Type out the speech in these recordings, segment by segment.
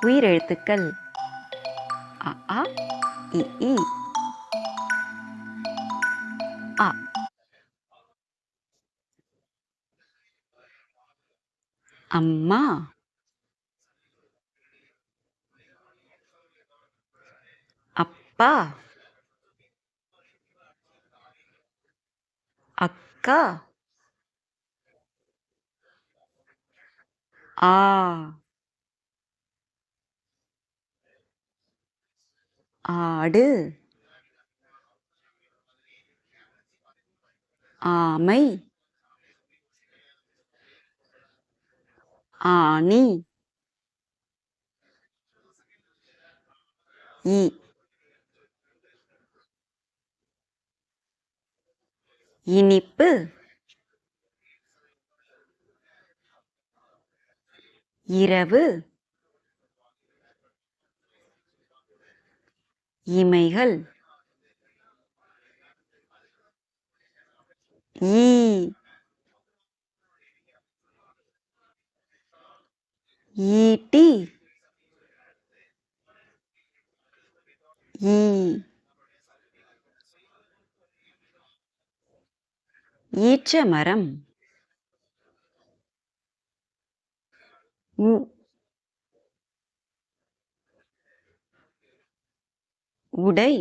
உயிரெழுத்துக்கள் அ ஆ இ ஈ அ அம்மா அப்பா அக்கா ஆ ஆடு ஆமை ஆணி இ இனிப்பு இரவு இமைகள் ஈ ஈட்டி ஈ ஈச்சமரம் உ உடை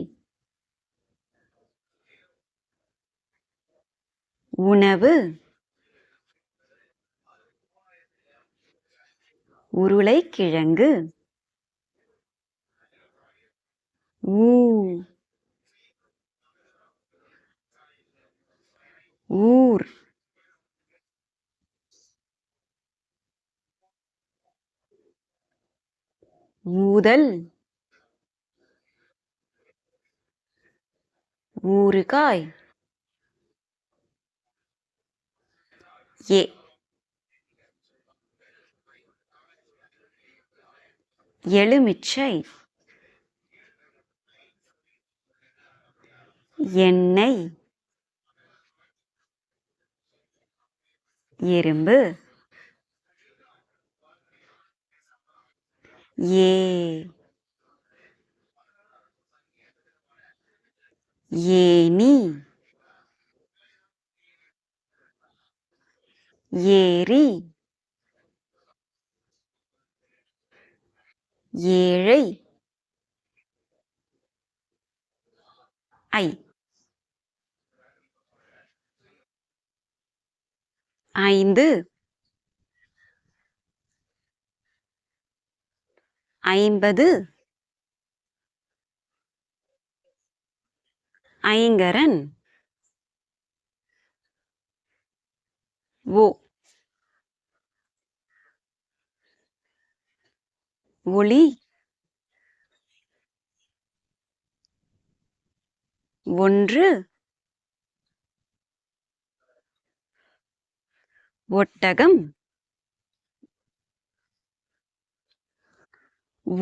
உணவு உருளைக்கிழங்கு ஊ ஊர் ஊதல் ஊறுகாய் எ எலுமிச்சை எண்ணெய் எறும்பு ஏ ஏனி ஏரி ஏழை ஐ ஐந்து ஐம்பது ஐங்கரன் ஓ ஒளி ஒன்று ஒட்டகம்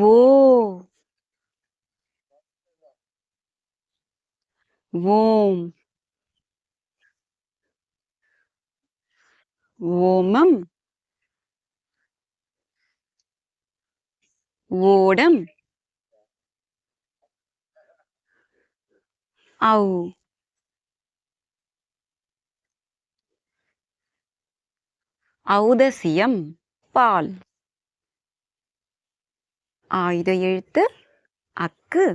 ஓ ஓம் ஓமம் ஓடம் ஔ ஔதசியம் பால் ஆயுத எழுத்து அக்கு